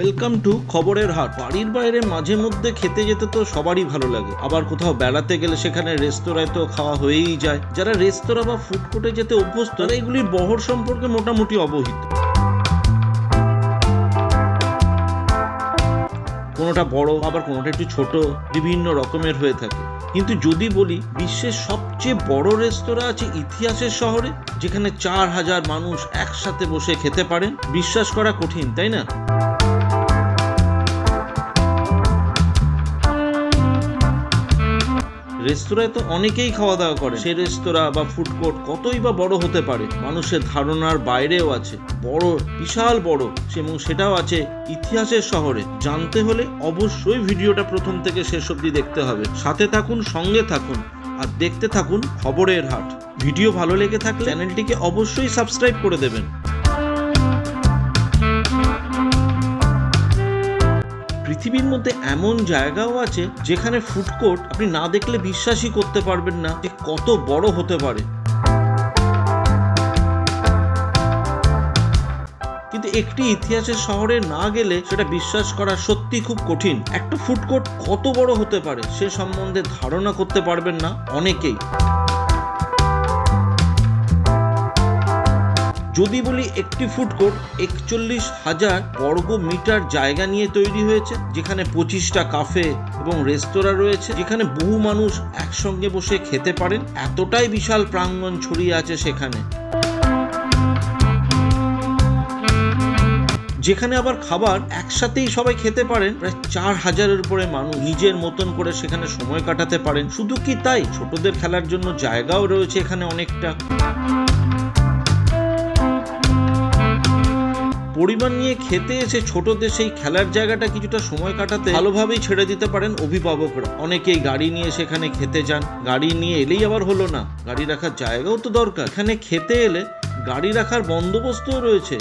Welcome to খবরের হাট। বাড়ির বাইরে মাঝে মধ্যে খেতে যেতে তো সবারই ভালো লাগে, আবার কোথাও বেড়াতে গেলে সেখানে রেস্তোরাঁয় তো খাওয়া হয়েই যায়। যারা রেস্তোরাঁ বা ফুড কোর্টে যেতে অভ্যস্ত তারা এগুলির বহর সম্পর্কে মোটামুটি অবহিত। কোনোটা বড় আবার কোনোটা একটু ছোট, বিভিন্ন রকমের হয়ে থাকে। কিন্তু যদি বলি বিশ্বের সবচেয়ে বড় রেস্তোরাঁ আছে ইতিহাসের শহরে, যেখানে 4000 মানুষ একসাথে বসে খেতে পারেন, বিশ্বাস করা কঠিন, তাই না? রেস্তোরাঁয় তো অনেকেই খাওয়া দাওয়া করে। সেই রেস্তোরাঁ বা ফুড কোর্ট কতই বা বড় হতে পারে, মানুষের ধারণার বাইরেও আছে, বড়, বিশাল বড়, এবং সেটাও আছে ইতিহাসের শহরে। জানতে হলে অবশ্যই ভিডিওটা প্রথম থেকে শেষ অবধি দেখতে হবে। সাথে থাকুন, সঙ্গে থাকুন, আর দেখতে থাকুন খবরের হাট। ভিডিও ভালো লেগে থাকলে চ্যানেলটিকে অবশ্যই সাবস্ক্রাইব করে দেবেন। পৃথিবীর মধ্যে এমন জায়গাও আছে যেখানে ফুড কোর্ট আপনি না দেখলে বিশ্বাসই করতে পারবেন না যে কত বড় হতে পারে। কিন্তু একটি ইতিহাসের শহরে না গেলে সেটা বিশ্বাস করা সত্যি খুব কঠিন। একটা ফুড কোর্ট কত বড় হতে পারে সে সম্বন্ধে ধারণা করতে পারবেন না অনেকেই। যদি বলি একটি ফুড কোর্ট 41,000 বর্গ মিটার জায়গা নিয়ে তৈরি হয়েছে, যেখানে 25টা কাফে এবং রেস্তোরাঁ রয়েছে, যেখানে বহু মানুষ একসঙ্গে বসে খেতে পারেন, এতটাই বিশাল প্রাঙ্গণ ছড়িয়ে আছে সেখানে। যেখানে আবার খাবার একসাথেই সবাই খেতে পারেন, প্রায় 4000-এর উপরে মানুষ নিজের মতন করে সেখানে সময় কাটাতে পারেন। শুধু কি তাই, ছোটদের খেলার জন্য জায়গাও রয়েছে এখানে অনেকটা। পরিবার নিয়ে খেতে এসে ছোটদের সেই খেলার জায়গাটা কিছুটা সময় কাটাতে ভালোভাবেই ছেড়ে দিতে পারেন অভিভাবকরা। অনেকেই গাড়ি নিয়ে সেখানে খেতে যান। গাড়ি নিয়ে এলেই আবার হলো না, গাড়ি রাখার জায়গাও তো দরকার। এখানে খেতে এলে গাড়ি রাখার বন্দোবস্তও রয়েছে।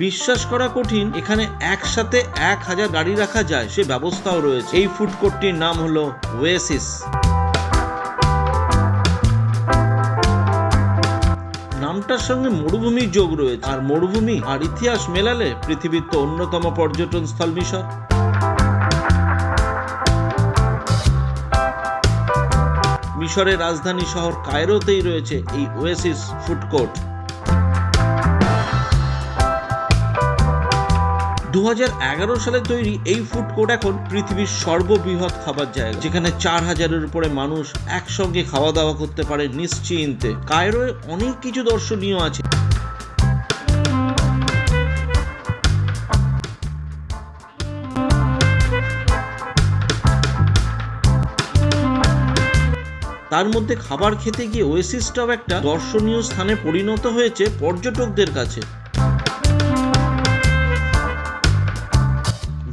বিশ্বাস করা কঠিন, এখানে একসাথে 1000 গাড়ি রাখা যায় সে ব্যবস্থাও রয়েছে। এই ফুড কোর্টটির নাম হলো ওয়েসিস। নামটার সঙ্গে মরুভূমির যোগ রয়েছে, আর মরুভূমি আর ইতিহাস মেলালে পৃথিবীর তো অন্যতম পর্যটন স্থল মিশর। মিশরের রাজধানী শহর কায়রোতেই রয়েছে এই ওয়েসিস ফুড কোর্ট। 2011 সালে তৈরি এই ফুড কোর্ট এখন পৃথিবীর সর্ববৃহৎ খাবার জায়গা, যেখানে 4000-এর উপরে মানুষ একসঙ্গে খাওয়া দাওয়া করতে পারে নিশ্চিন্তে। কায়রোয় অনেক কিছু দর্শনীয় আছে। তার মধ্যে খাবার খেতে গিয়ে ওয়েসিসটাও একটা দর্শনীয় স্থানে পরিণত হয়েছে পর্যটকদের কাছে।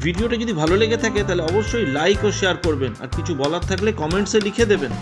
ভিডিওটা যদি ভালো লেগে থাকে তাহলে অবশ্যই লাইক ও শেয়ার করবেন, আর কিছু বলার থাকলে কমেন্টসে লিখে দেবেন।